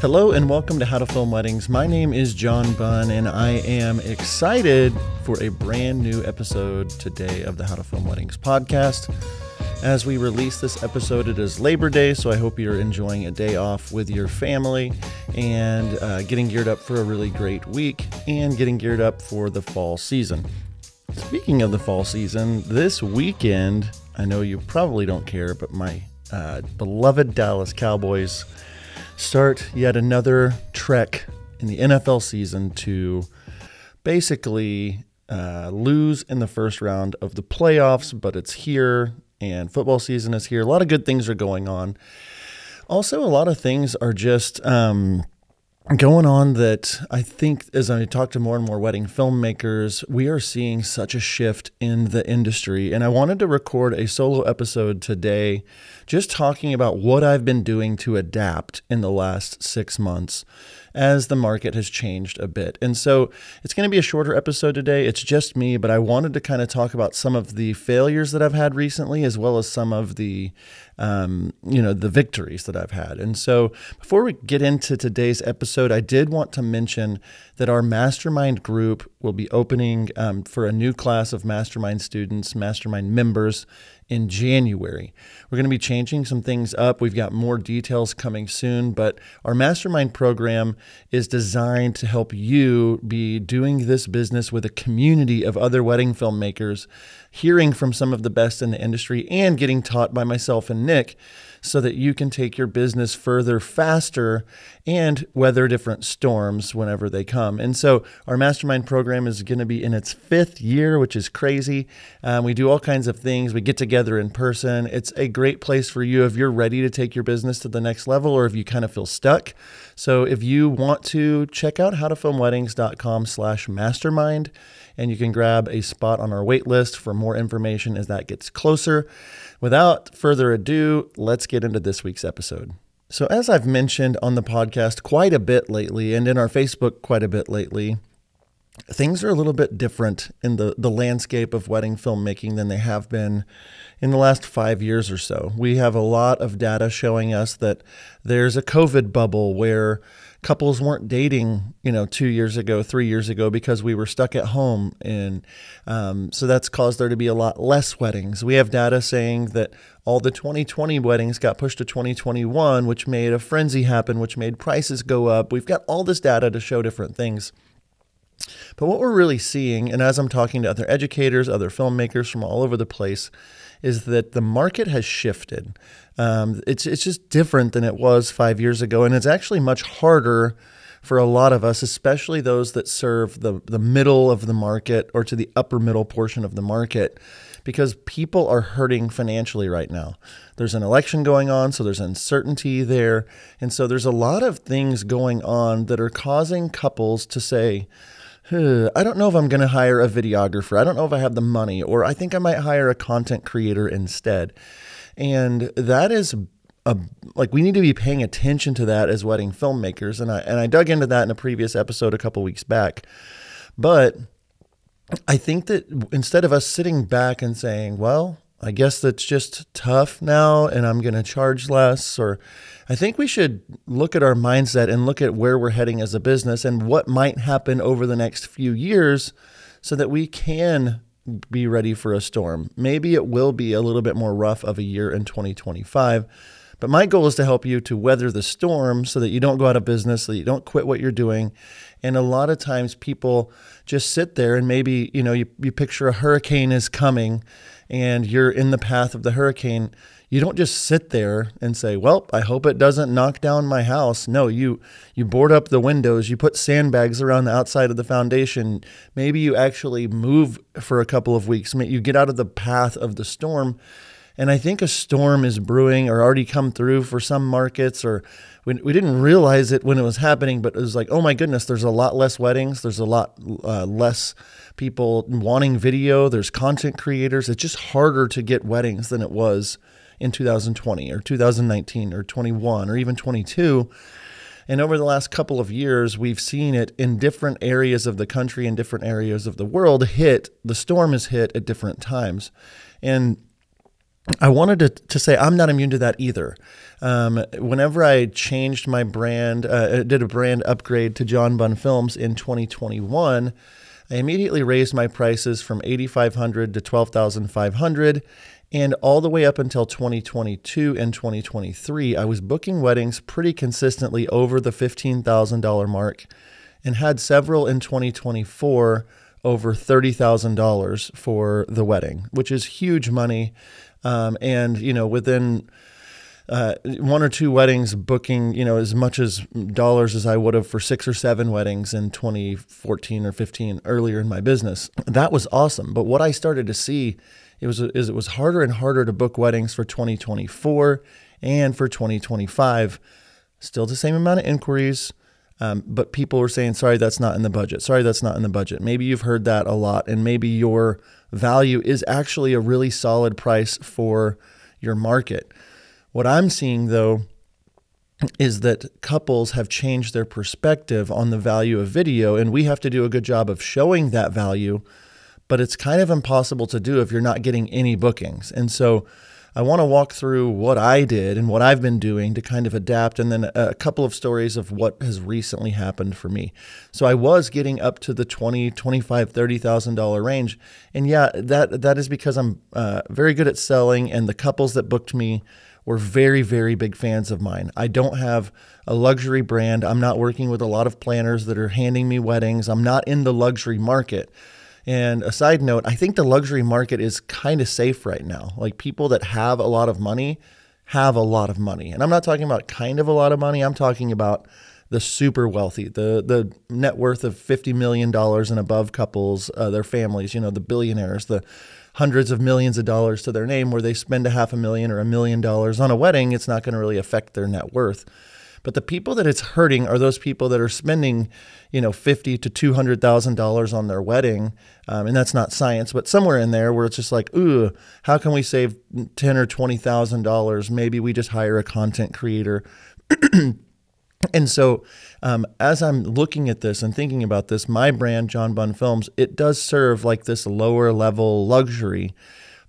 Hello and welcome to How to Film Weddings. My name is John Bunn and I am excited for a brand new episode today of the How to Film Weddings podcast. As we release this episode, it is Labor Day, so I hope you're enjoying a day off with your family and getting geared up for a really great week and getting geared up for the fall season. Speaking of the fall season, this weekend, I know you probably don't care, but my beloved Dallas Cowboys start yet another trek in the NFL season to basically lose in the first round of the playoffs, but it's here and football season is here. A lot of good things are going on. Also, a lot of things are just going on that I think as I talk to more and more wedding filmmakers, we are seeing such a shift in the industry. And I wanted to record a solo episode today just talking about what I've been doing to adapt in the last 6 months as the market has changed a bit. And so it's going to be a shorter episode today. It's just me, but I wanted to kind of talk about some of the failures that I've had recently, as well as some of the the victories that I've had. And so before we get into today's episode, I did want to mention that our mastermind group will be opening for a new class of mastermind students, mastermind members in January. We're going to be changing some things up. We've got more details coming soon, but our mastermind program is designed to help you be doing this business with a community of other wedding filmmakers, hearing from some of the best in the industry and getting taught by myself and Nick so that you can take your business further faster and weather different storms whenever they come. And so our mastermind program is going to be in its 5th year, which is crazy. We do all kinds of things. We get together in person. It's a great place for you if you're ready to take your business to the next level or if you kind of feel stuck. So if you want to, check out howtofilmweddings.com/mastermind, and you can grab a spot on our wait list for more information as that gets closer. Without further ado, let's get into this week's episode. So as I've mentioned on the podcast quite a bit lately and in our Facebook quite a bit lately, things are a little bit different in the landscape of wedding filmmaking than they have been in the last 5 years or so. We have a lot of data showing us that there's a COVID bubble where couples weren't dating, 2 years ago, 3 years ago, because we were stuck at home. And so that's caused there to be a lot less weddings. We have data saying that all the 2020 weddings got pushed to 2021, which made a frenzy happen, which made prices go up. We've got all this data to show different things. But what we're really seeing, and as I'm talking to other educators, other filmmakers from all over the place, is that the market has shifted. It's just different than it was 5 years ago, and it's actually much harder for a lot of us, especially those that serve the middle of the market or to the upper middle portion of the market, because people are hurting financially right now. There's an election going on, so there's uncertainty there, and so there's a lot of things going on that are causing couples to say, I don't know if I'm going to hire a videographer. I don't know if I have the money, or I think I might hire a content creator instead. And that is we need to be paying attention to that as wedding filmmakers. And I dug into that in a previous episode a couple weeks back. But I think that instead of us sitting back and saying, well, I guess that's just tough now and I'm going to charge less, or I think we should look at our mindset and look at where we're heading as a business and what might happen over the next few years so that we can be ready for a storm. Maybe it will be a little bit more rough of a year in 2025, but my goal is to help you to weather the storm so that you don't go out of business, so that you don't quit what you're doing. And a lot of times people just sit there and maybe, you picture a hurricane is coming and you're in the path of the hurricane. You don't just sit there and say, well, I hope it doesn't knock down my house. No, you board up the windows, you put sandbags around the outside of the foundation. Maybe you actually move for a couple of weeks. You get out of the path of the storm. And I think a storm is brewing or already come through for some markets, or we didn't realize it when it was happening, but it was like, oh my goodness, there's a lot less weddings. There's a lot less people wanting video. There's content creators. It's just harder to get weddings than it was in 2020 or 2019 or 21 or even 22. And over the last couple of years, we've seen it in different areas of the country and different areas of the world the storm has hit at different times. And I wanted to say I'm not immune to that either. Whenever I changed my brand, did a brand upgrade to John Bunn Films in 2021, I immediately raised my prices from $8,500 to $12,500, and all the way up until 2022 and 2023, I was booking weddings pretty consistently over the $15,000 mark, and had several in 2024 over $30,000 for the wedding, which is huge money. And, within one or two weddings, booking, as much as dollars as I would have for 6 or 7 weddings in 2014 or 15 earlier in my business. That was awesome. But what I started to see it was harder and harder to book weddings for 2024 and for 2025. Still the same amount of inquiries, but people were saying, sorry, that's not in the budget. Sorry, that's not in the budget. Maybe you've heard that a lot, and maybe your value is actually a really solid price for your market. What I'm seeing, though, is that couples have changed their perspective on the value of video, and we have to do a good job of showing that value, but it's kind of impossible to do if you're not getting any bookings. And so I want to walk through what I did and what I've been doing to kind of adapt, and then a couple of stories of what has recently happened for me. So I was getting up to the $20,000, $25,000, $30,000 range. And yeah, that is because I'm very good at selling, and the couples that booked me were very, very big fans of mine. I don't have a luxury brand. I'm not working with a lot of planners that are handing me weddings. I'm not in the luxury market. And a side note, I think the luxury market is kind of safe right now. Like, people that have a lot of money have a lot of money. And I'm not talking about kind of a lot of money. I'm talking about the super wealthy, the net worth of $50 million and above couples, their families, the billionaires, the hundreds of millions of dollars to their name, where they spend $500,000 or $1 million on a wedding. It's not going to really affect their net worth. But the people that it's hurting are those people that are spending, $50,000 to $200,000 on their wedding. And that's not science, but somewhere in there where it's just like, ooh, how can we save $10,000 or $20,000? Maybe we just hire a content creator. And so as I'm looking at this and thinking about this, my brand, John Bunn Films, it does serve like this lower level luxury,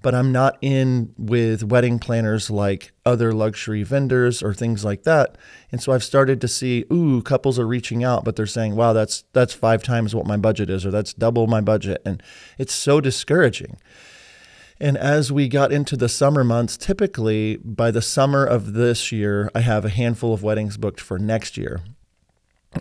but I'm not in with wedding planners like other luxury vendors or things like that. And so I've started to see, couples are reaching out, but they're saying, wow, that's 5 times what my budget is, or that's double my budget. And it's so discouraging. And as we got into the summer months, typically by the summer of this year, I have a handful of weddings booked for next year.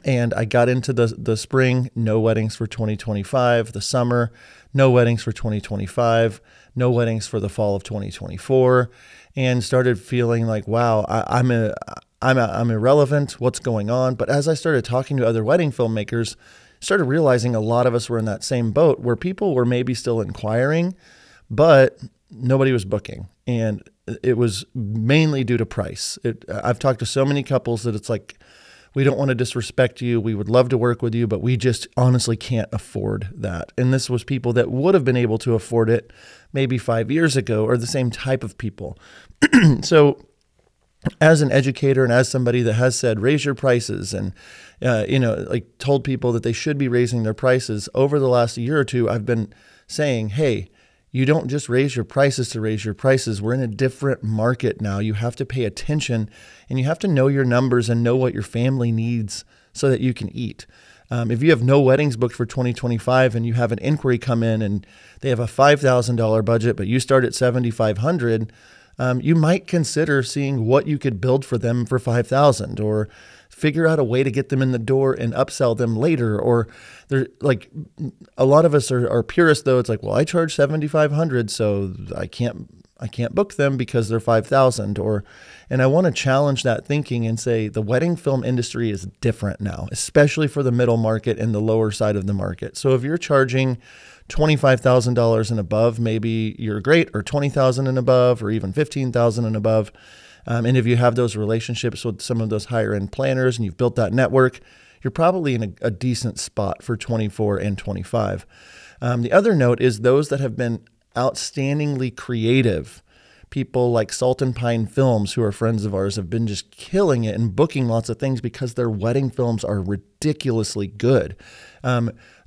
And I got into the spring, no weddings for 2025, the summer, no weddings for 2025, no weddings for the fall of 2024, and started feeling like, wow, I'm irrelevant. What's going on? But as I started talking to other wedding filmmakers, started realizing a lot of us were in that same boat, where people were maybe still inquiring, but nobody was booking. And it was mainly due to price. I've talked to so many couples that it's like, we don't want to disrespect you. We would love to work with you, but we just honestly can't afford that. And this was people that would have been able to afford it maybe 5 years ago, or the same type of people. So as an educator and as somebody that has said, raise your prices, and, told people that they should be raising their prices, over the last year or two, I've been saying, hey, you don't just raise your prices to raise your prices. We're in a different market now. You have to pay attention, and you have to know your numbers and know what your family needs so that you can eat. If you have no weddings booked for 2025 and you have an inquiry come in and they have a $5,000 budget, but you start at $7,500, you might consider seeing what you could build for them for $5,000, or figure out a way to get them in the door and upsell them later. Or they're like, a lot of us are purists, though. It's like, well, I charge $7,500, so I can't book them because they're $5,000. And I want to challenge that thinking and say the wedding film industry is different now, especially for the middle market and the lower side of the market. So if you're charging $25,000 and above, maybe you're great, or $20,000 and above, or even $15,000 and above. And if you have those relationships with some of those higher end planners and you've built that network, you're probably in a decent spot for 24 and 25. The other note is those that have been outstandingly creative. People like Salt and Pine Films, who are friends of ours, have been just killing it and booking lots of things because their wedding films are ridiculous. ridiculously good.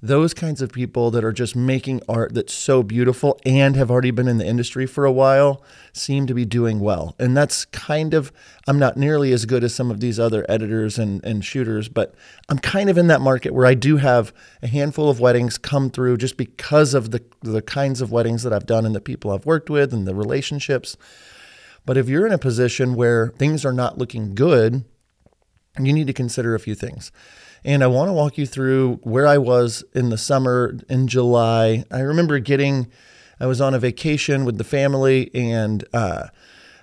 Those kinds of people that are just making art that's so beautiful and have already been in the industry for a while seem to be doing well. And that's kind of, I'm not nearly as good as some of these other editors and shooters, but I'm kind of in that market where I do have a handful of weddings come through just because of the kinds of weddings that I've done and the people I've worked with and the relationships. But if you're in a position where things are not looking good, you need to consider a few things. And I want to walk you through where I was in the summer in July. I remember I was on a vacation with the family, and I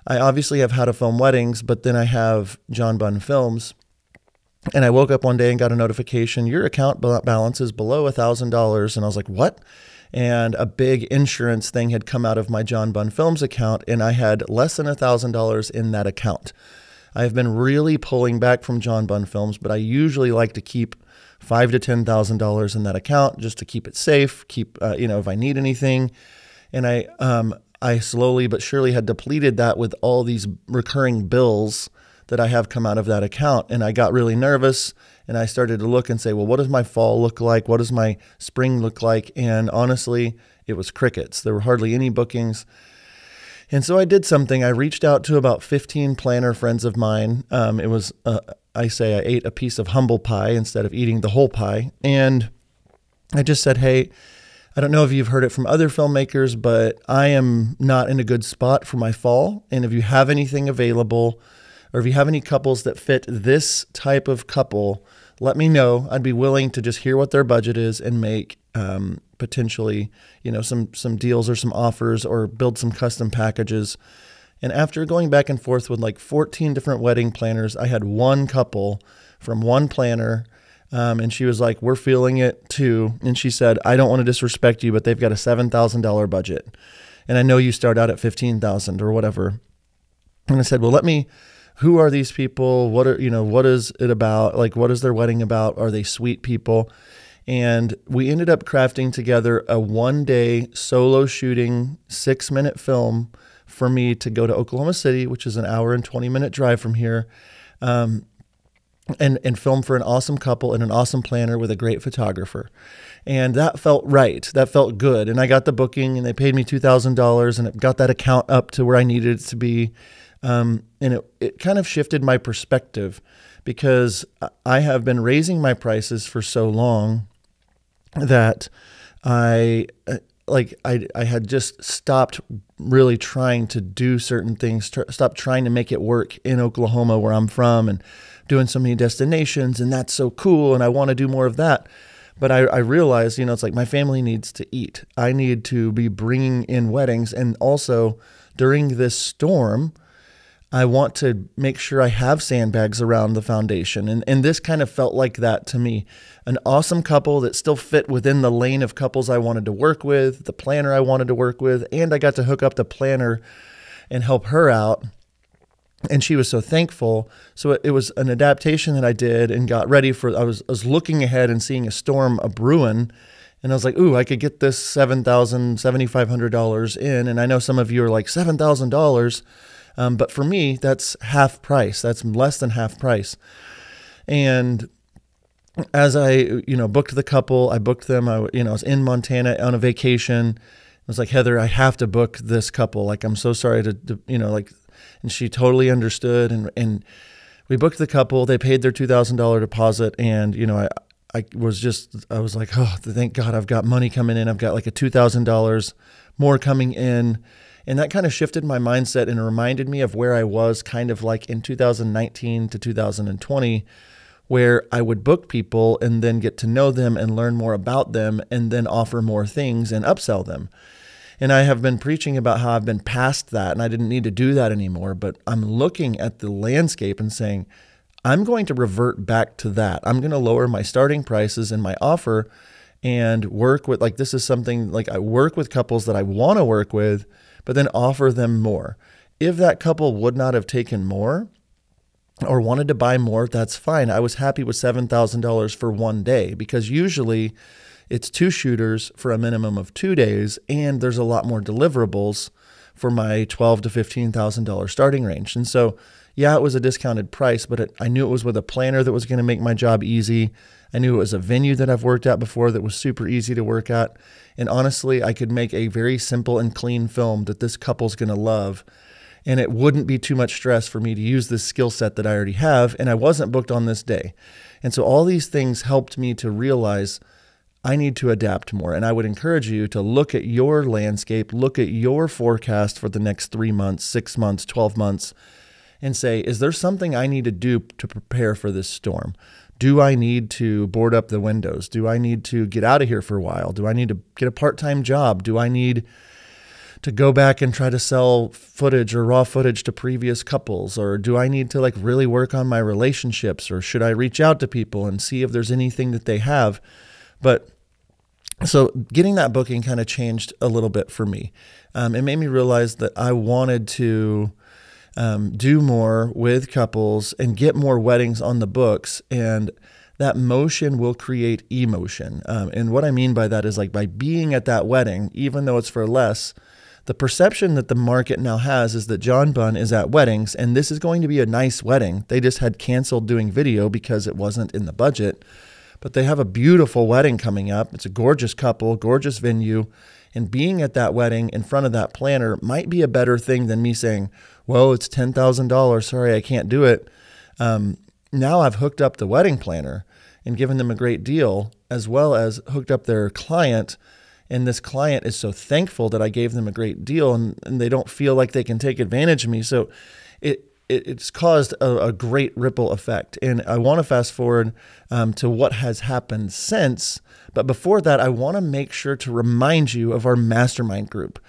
obviously have How to Film Weddings, but then I have John Bunn Films. And I woke up one day and got a notification, your account balance is below $1,000. And I was like, what? And a big insurance thing had come out of my John Bunn Films account, and I had less than $1,000 in that account. I've been really pulling back from John Bunn Films, but I usually like to keep $5,000 to $10,000 in that account just to keep it safe, if I need anything. And I slowly but surely had depleted that with all these recurring bills that I have come out of that account. And I got really nervous, and I started to look and say, well, what does my fall look like? What does my spring look like? And honestly, it was crickets. There were hardly any bookings. And so I did something. I reached out to about 15 planner friends of mine. It was, I ate a piece of humble pie instead of eating the whole pie. And I just said, hey, I don't know if you've heard it from other filmmakers, but I am not in a good spot for my fall. And if you have anything available, or if you have any couples that fit this type of couple, let me know. I'd be willing to just hear what their budget is and make potentially, some deals or some offers or build some custom packages. And after going back and forth with like 14 different wedding planners, I had one couple from one planner, and she was like, we're feeling it too. And she said, I don't want to disrespect you, but they've got a $7,000 budget. And I know you start out at $15,000 or whatever. And I said, well, who are these people? What is it about? Like, what is their wedding about? Are they sweet people? And we ended up crafting together a one-day solo shooting 6-minute film for me to go to Oklahoma City, which is an hour and 20-minute drive from here, and film for an awesome couple and an awesome planner with a great photographer. And that felt right. That felt good. And I got the booking, and they paid me $2,000, and it got that account up to where I needed it to be. And it kind of shifted my perspective, because I have been raising my prices for so long that I had just stopped really trying to do certain things, stopped trying to make it work in Oklahoma where I'm from, and doing so many destinations, and that's so cool, and I want to do more of that. But I realized, it's like my family needs to eat. I need to be bringing in weddings, and also during this storm, I want to make sure I have sandbags around the foundation. And this kind of felt like that to me. An awesome couple that still fit within the lane of couples I wanted to work with, the planner I wanted to work with, and I got to hook up the planner and help her out. And she was so thankful. So it was an adaptation that I did and got ready for. I was looking ahead and seeing a storm brewing. And I was like, ooh, I could get this $7,000, $7,500 in. And I know some of you are like, $7,000. But for me, that's half price. That's less than half price. And as I, booked the couple, I booked them. I was in Montana on a vacation. I was like, Heather, I have to book this couple. Like, I'm so sorry and she totally understood. And we booked the couple. They paid their $2,000 deposit. And, I was like, oh, thank God I've got money coming in. I've got like a $2,000 more coming in. And that kind of shifted my mindset and reminded me of where I was kind of like in 2019 to 2020, where I would book people and then get to know them and learn more about them and then offer more things and upsell them. And I have been preaching about how I've been past that and I didn't need to do that anymore. But I'm looking at the landscape and saying, I'm going to revert back to that. I'm going to lower my starting prices and my offer and work with, this is something like I work with couples that I want to work with, but then offer them more. If that couple would not have taken more or wanted to buy more, that's fine. I was happy with $7,000 for one day, because usually it's 2 shooters for a minimum of 2 days, and there's a lot more deliverables for my $12,000 to $15,000 starting range. And so, Yeah, it was a discounted price, but I knew it was with a planner that was going to make my job easy. I knew it was a venue that I've worked at before that was super easy to work at. And honestly, I could make a very simple and clean film that this couple's going to love. And it wouldn't be too much stress for me to use this skill set that I already have. And I wasn't booked on this day. And so all these things helped me to realize I need to adapt more. And I would encourage you to look at your landscape, look at your forecast for the next 3 months, 6 months, 12 months, and say, is there something I need to do to prepare for this storm? Do I need to board up the windows? Do I need to get out of here for a while? Do I need to get a part-time job? Do I need to go back and try to sell footage or raw footage to previous couples? Or do I need to like really work on my relationships? Or should I reach out to people and see if there's anything that they have? But so getting that booking kind of changed a little bit for me. It made me realize that I wanted to do more with couples and get more weddings on the books. And that motion will create emotion. And what I mean by that is like by being at that wedding, even though it's for less, the perception that the market now has is that John Bunn is at weddings and this is going to be a nice wedding. They just had canceled doing video because it wasn't in the budget. But they have a beautiful wedding coming up. It's a gorgeous couple, gorgeous venue. And being at that wedding in front of that planner might be a better thing than me saying, well, it's $10,000. Sorry, I can't do it. Now I've hooked up the wedding planner and given them a great deal, as well as hooked up their client. And this client is so thankful that I gave them a great deal and they don't feel like they can take advantage of me. So it's caused a great ripple effect. And I want to fast forward to what has happened since. But before that, I want to make sure to remind you of our mastermind group.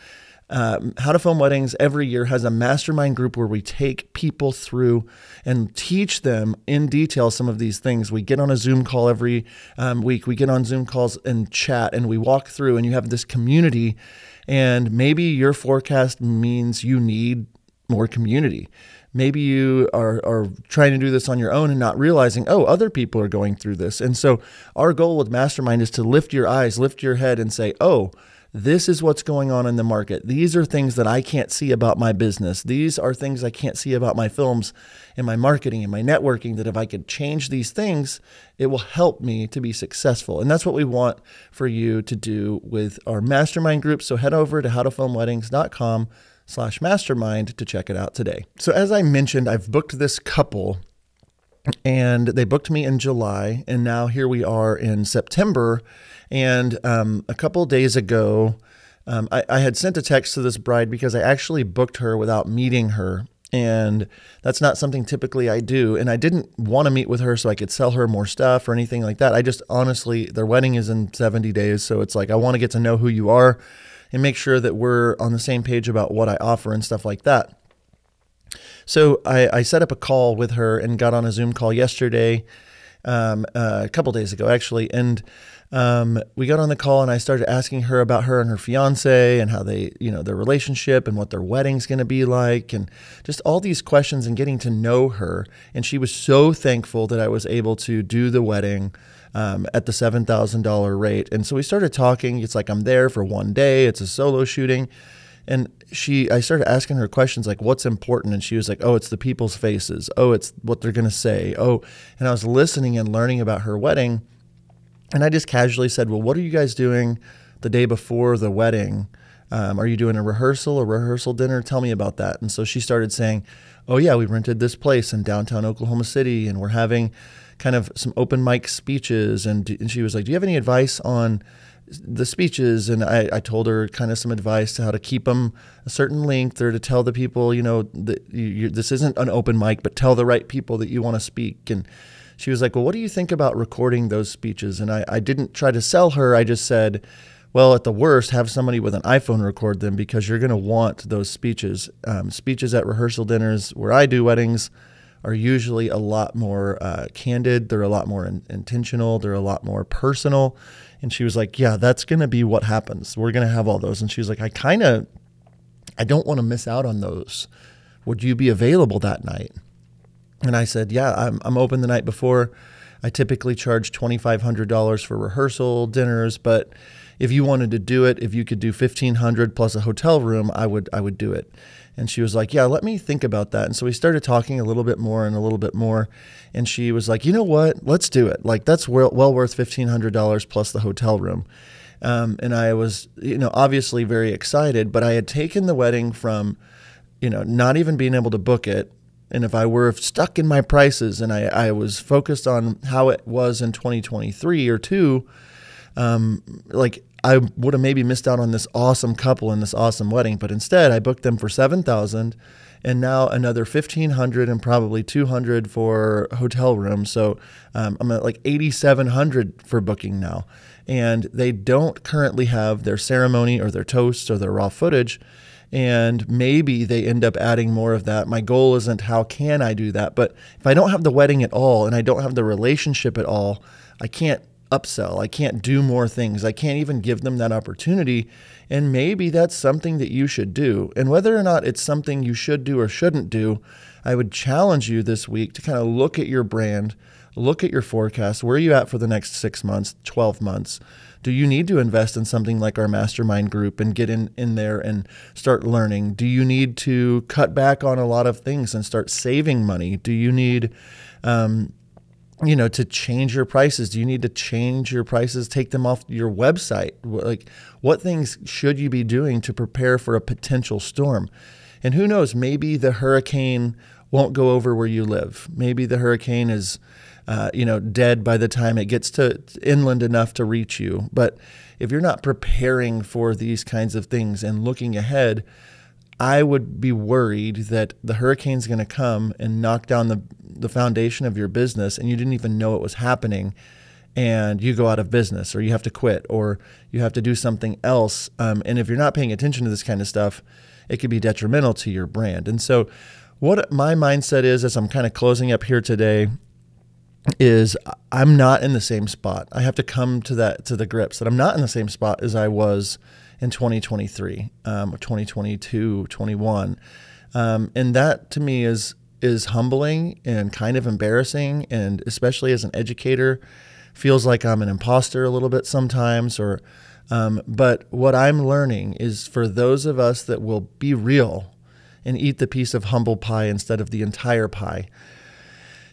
How to Film Weddings every year has a mastermind group where we take people through and teach them in detail some of these things. We get on a Zoom call every week. We get on Zoom calls and chat and we walk through and you have this community. And maybe your forecast means you need more community. Maybe you are trying to do this on your own and not realizing, oh, other people are going through this. And so our goal with Mastermind is to lift your eyes, lift your head and say, oh, this is what's going on in the market. These are things that I can't see about my business. These are things I can't see about my films and my marketing and my networking, that if I could change these things, it will help me to be successful. And that's what we want for you to do with our mastermind group. So head over to howtofilmweddings.com/mastermind to check it out today. So as I mentioned, I've booked this couple and they booked me in July. And now here we are in September. And a couple of days ago, I had sent a text to this bride because I actually booked her without meeting her. And that's not something typically I do. And I didn't want to meet with her so I could sell her more stuff or anything like that. I just honestly, their wedding is in 70 days. So it's like, I want to get to know who you are and make sure that we're on the same page about what I offer and stuff like that. So I set up a call with her and got on a Zoom call yesterday, a couple days ago actually. And we got on the call and I started asking her about her and her fiance and how they, their relationship and what their wedding's going to be like and just all these questions and getting to know her. And she was so thankful that I was able to do the wedding at the $7,000 rate. And so we started talking. It's like I'm there for one day. It's a solo shooting. And I started asking her questions like, what's important? And she was like, oh, it's the people's faces. Oh, it's what they're going to say. Oh, and I was listening and learning about her wedding. And I just casually said, well, what are you guys doing the day before the wedding? Are you doing a rehearsal dinner? Tell me about that. And so she started saying, oh yeah, we rented this place in downtown Oklahoma City and we're having kind of some open mic speeches. And she was like, do you have any advice on the speeches? And I told her kind of some advice to how to keep them a certain length or to tell the people, that this isn't an open mic, but tell the right people that you want to speak. And she was like, well, what do you think about recording those speeches? And I didn't try to sell her. I just said, well, at the worst, have somebody with an iPhone record them because you're going to want those speeches. Speeches at rehearsal dinners where I do weddings are usually a lot more candid. They're a lot more intentional. They're a lot more personal. And she was like, yeah, that's going to be what happens. We're going to have all those. And she was like, I don't want to miss out on those. Would you be available that night? And I said, yeah, I'm open the night before. I typically charge $2,500 for rehearsal dinners, but if you wanted to do it, if you could do 1,500 plus a hotel room, I would do it. And she was like, yeah, let me think about that. And so we started talking a little bit more and a little bit more. And she was like, you know what, let's do it. Like, that's well worth $1,500 plus the hotel room. And I was, obviously very excited, but I had taken the wedding from, not even being able to book it. And if I were stuck in my prices and I was focused on how it was in 2023 or two, I would have maybe missed out on this awesome couple and this awesome wedding, but instead I booked them for $7,000 and now another $1,500 and probably $200 for hotel rooms. So I'm at like $8,700 for booking now. And they don't currently have their ceremony or their toasts or their raw footage. And maybe they end up adding more of that. My goal isn't how can I do that, but if I don't have the wedding at all and I don't have the relationship at all, I can't upsell. I can't do more things. I can't even give them that opportunity. And maybe that's something that you should do. And whether or not it's something you should do or shouldn't do, I would challenge you this week to kind of look at your brand, look at your forecast. Where are you at for the next 6 months, 12 months? Do you need to invest in something like our mastermind group and get in there and start learning? Do you need to cut back on a lot of things and start saving money? Do you need to change your prices? Do you need to change your prices, take them off your website? Like, what things should you be doing to prepare for a potential storm? And who knows, maybe the hurricane won't go over where you live. Maybe the hurricane is, dead by the time it gets to inland enough to reach you. But if you're not preparing for these kinds of things and looking ahead, I would be worried that the hurricane's going to come and knock down the foundation of your business and you didn't even know it was happening, and you go out of business or you have to quit or you have to do something else. And if you're not paying attention to this kind of stuff, it could be detrimental to your brand. And so what my mindset is as I'm kind of closing up here today is I'm not in the same spot. I have to come to the grips that I'm not in the same spot as I was in 2023, 2022, 21. And that to me is humbling and kind of embarrassing. And especially as an educator, feels like I'm an imposter a little bit sometimes. But what I'm learning is for those of us that will be real and eat the piece of humble pie instead of the entire pie,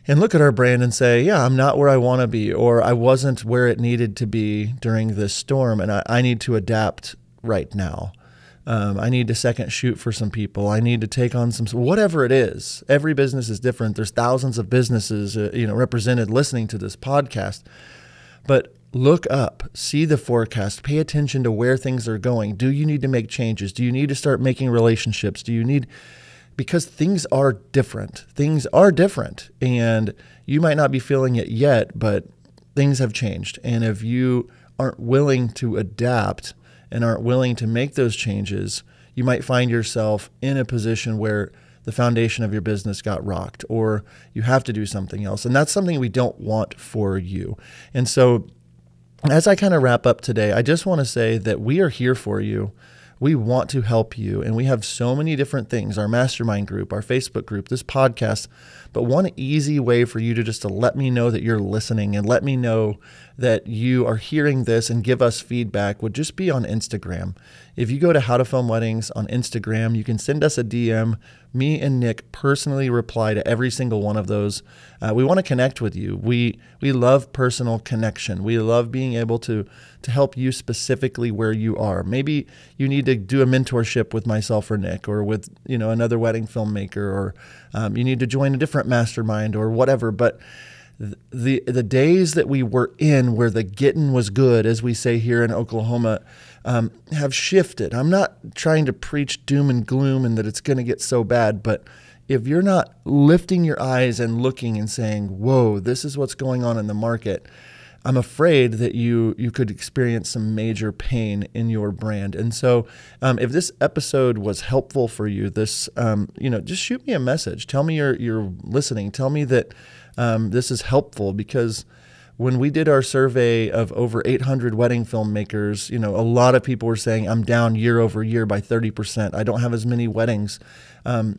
and look at our brand and say, yeah, I'm not where I want to be, or I wasn't where it needed to be during this storm, and I need to adapt right now. I need to second shoot for some people. I need to take on whatever it is. Every business is different. There's thousands of businesses, represented listening to this podcast. But look up, see the forecast, pay attention to where things are going. Do you need to make changes? Do you need to start making relationships? Because things are different. Things are different. And you might not be feeling it yet, but things have changed. And if you aren't willing to adapt and aren't willing to make those changes, you might find yourself in a position where the foundation of your business got rocked, or you have to do something else. And that's something we don't want for you. And so as I kind of wrap up today, I just want to say that we are here for you. We want to help you, and we have so many different things, our mastermind group, our Facebook group, this podcast. But one easy way for you to let me know that you're listening and let me know that you are hearing this and give us feedback would just be on Instagram. If you go to How to Film Weddings on Instagram, you can send us a DM. Me and Nick personally reply to every single one of those. We want to connect with you. We love personal connection. We love being able to help you specifically where you are. Maybe you need to do a mentorship with myself or Nick, or with another wedding filmmaker, or you need to join a different mastermind or whatever. But the days that we were in where the getting was good, as we say here in Oklahoma, have shifted. I'm not trying to preach doom and gloom and that it's going to get so bad, but if you're not lifting your eyes and looking and saying, whoa, this is what's going on in the market, I'm afraid that you could experience some major pain in your brand. And so if this episode was helpful for you, just shoot me a message. Tell me you're listening. Tell me that this is helpful, because when we did our survey of over 800 wedding filmmakers, a lot of people were saying, I'm down year over year by 30%. I don't have as many weddings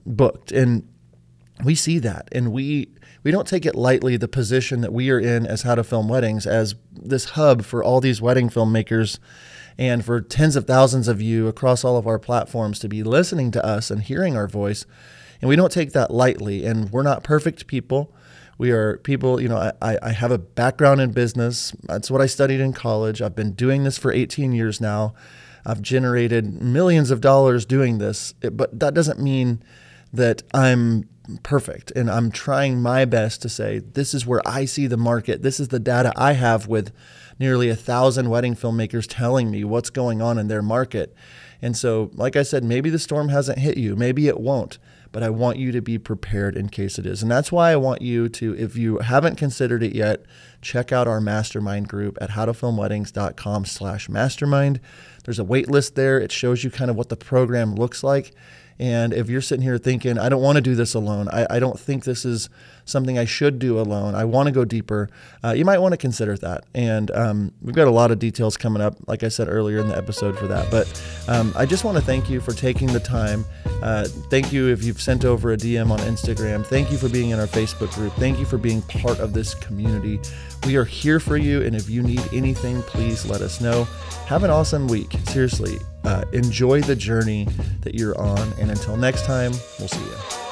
booked. And we see that. And we don't take it lightly, the position that we are in as How to Film Weddings, as this hub for all these wedding filmmakers. and for tens of thousands of you across all of our platforms to be listening to us and hearing our voice. And we don't take that lightly. And we're not perfect people. We are people, I have a background in business. That's what I studied in college. I've been doing this for 18 years now. I've generated millions of dollars doing this, but that doesn't mean that I'm perfect. And I'm trying my best to say, this is where I see the market. This is the data I have with nearly 1,000 wedding filmmakers telling me what's going on in their market. And so, like I said, maybe the storm hasn't hit you. Maybe it won't. But I want you to be prepared in case it is. And that's why I want you to, if you haven't considered it yet, check out our mastermind group at howtofilmweddings.com/mastermind. There's a wait list there. It shows you kind of what the program looks like. And if you're sitting here thinking, I don't want to do this alone, I don't think this is something I should do alone, I want to go deeper, you might want to consider that. And we've got a lot of details coming up, like I said earlier in the episode for that. But I just want to thank you for taking the time. Thank you if you've sent over a DM on Instagram. Thank you for being in our Facebook group. Thank you for being part of this community. We are here for you. And if you need anything, please let us know. Have an awesome week. Seriously, enjoy the journey that you're on. And until next time, we'll see you.